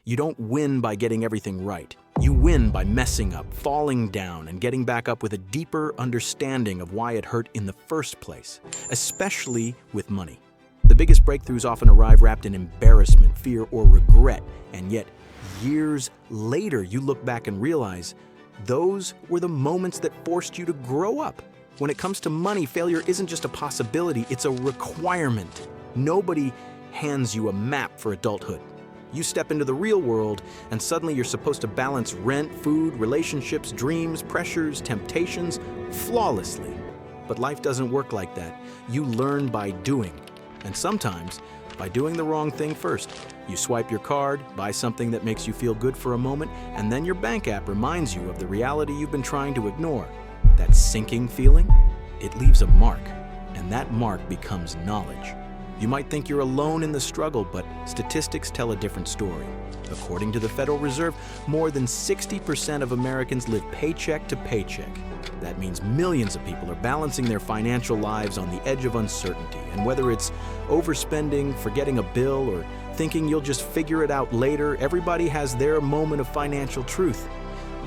You don't win by getting everything right. You win by messing up, falling down, and getting back up with a deeper understanding of why it hurt in the first place, especially with money. The biggest breakthroughs often arrive wrapped in embarrassment, fear, or regret, and yet years later you look back and realize those were the moments that forced you to grow up. When it comes to money, failure isn't just a possibility, it's a requirement. Nobody hands you a map for adulthood. You step into the real world, and suddenly you're supposed to balance rent, food, relationships, dreams, pressures, temptations flawlessly. But life doesn't work like that. You learn by doing, and sometimes by doing the wrong thing first. You swipe your card, buy something that makes you feel good for a moment, and then your bank app reminds you of the reality you've been trying to ignore. That sinking feeling, it leaves a mark, and that mark becomes knowledge. You might think you're alone in the struggle, but statistics tell a different story. According to the Federal Reserve, more than 60% of Americans live paycheck to paycheck. That means millions of people are balancing their financial lives on the edge of uncertainty. And whether it's overspending, forgetting a bill, or thinking you'll just figure it out later, everybody has their moment of financial truth.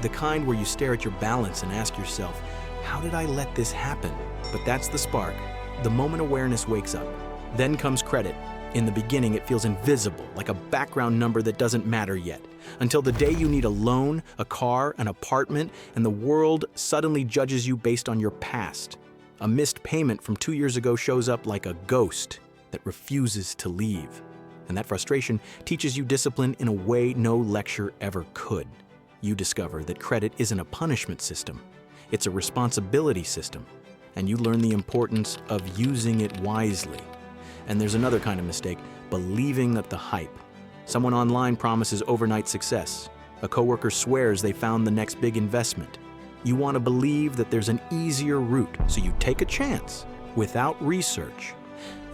The kind where you stare at your balance and ask yourself, how did I let this happen? But that's the spark. The moment awareness wakes up. Then comes credit. In the beginning, it feels invisible, like a background number that doesn't matter yet. Until the day you need a loan, a car, an apartment, and the world suddenly judges you based on your past. A missed payment from 2 years ago shows up like a ghost that refuses to leave. And that frustration teaches you discipline in a way no lecture ever could. You discover that credit isn't a punishment system. It's a responsibility system. And you learn the importance of using it wisely. And there's another kind of mistake, believing that the hype. Someone online promises overnight success. A coworker swears they found the next big investment. You want to believe that there's an easier route, so you take a chance without research.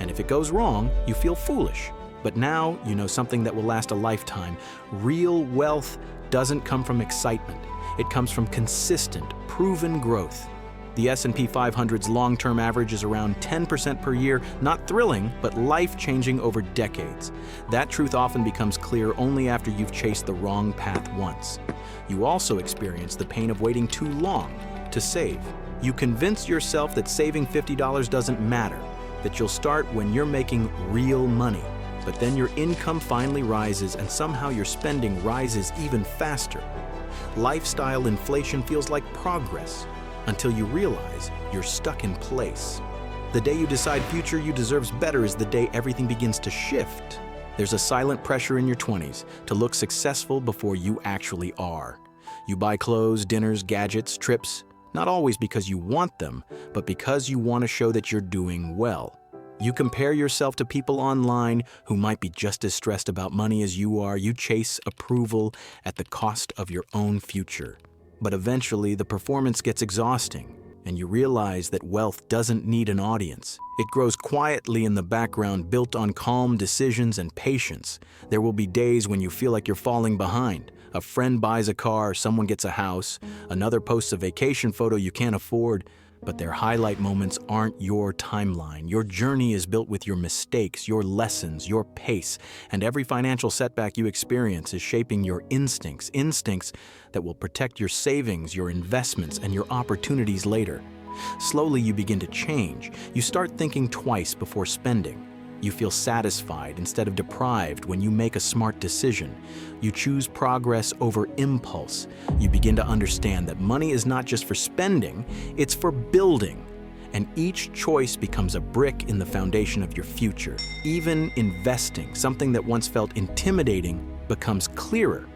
And if it goes wrong, you feel foolish. But now you know something that will last a lifetime. Real wealth doesn't come from excitement. It comes from consistent, proven growth. The S&P 500's long-term average is around 10% per year, not thrilling, but life-changing over decades. That truth often becomes clear only after you've chased the wrong path once. You also experience the pain of waiting too long to save. You convince yourself that saving $50 doesn't matter, that you'll start when you're making real money. But then your income finally rises and somehow your spending rises even faster. Lifestyle inflation feels like progress, until you realize you're stuck in place. The day you decide future you deserves better is the day everything begins to shift. There's a silent pressure in your 20s to look successful before you actually are. You buy clothes, dinners, gadgets, trips, not always because you want them, but because you want to show that you're doing well. You compare yourself to people online who might be just as stressed about money as you are. You chase approval at the cost of your own future. But eventually, the performance gets exhausting, and you realize that wealth doesn't need an audience. It grows quietly in the background, built on calm decisions and patience. There will be days when you feel like you're falling behind. A friend buys a car, someone gets a house, another posts a vacation photo you can't afford, but their highlight moments aren't your timeline. Your journey is built with your mistakes, your lessons, your pace, and every financial setback you experience is shaping your instincts that will protect your savings, your investments, and your opportunities later. Slowly, you begin to change. You start thinking twice before spending. You feel satisfied instead of deprived when you make a smart decision. You choose progress over impulse. You begin to understand that money is not just for spending, it's for building. And each choice becomes a brick in the foundation of your future. Even investing, something that once felt intimidating, becomes clearer.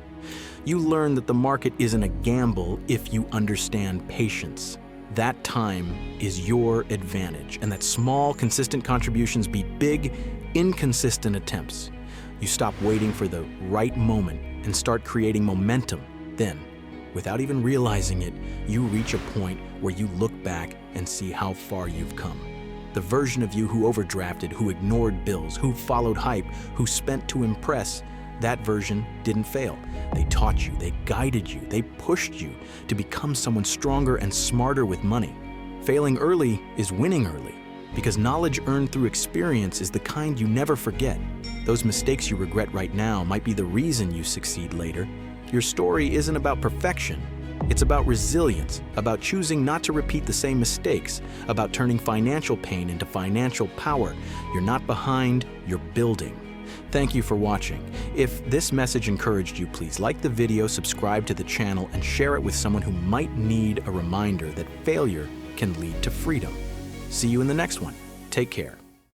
You learn that the market isn't a gamble if you understand patience. That time is your advantage, and that small, consistent contributions beat big, inconsistent attempts. You stop waiting for the right moment and start creating momentum. Then, without even realizing it, you reach a point where you look back and see how far you've come. The version of you who overdrafted, who ignored bills, who followed hype, who spent to impress, that version didn't fail. They taught you, they guided you, they pushed you to become someone stronger and smarter with money. Failing early is winning early, because knowledge earned through experience is the kind you never forget. Those mistakes you regret right now might be the reason you succeed later. Your story isn't about perfection. It's about resilience, about choosing not to repeat the same mistakes, about turning financial pain into financial power. You're not behind, you're building. Thank you for watching. If this message encouraged you, please like the video, subscribe to the channel, and share it with someone who might need a reminder that failure can lead to freedom. See you in the next one. Take care.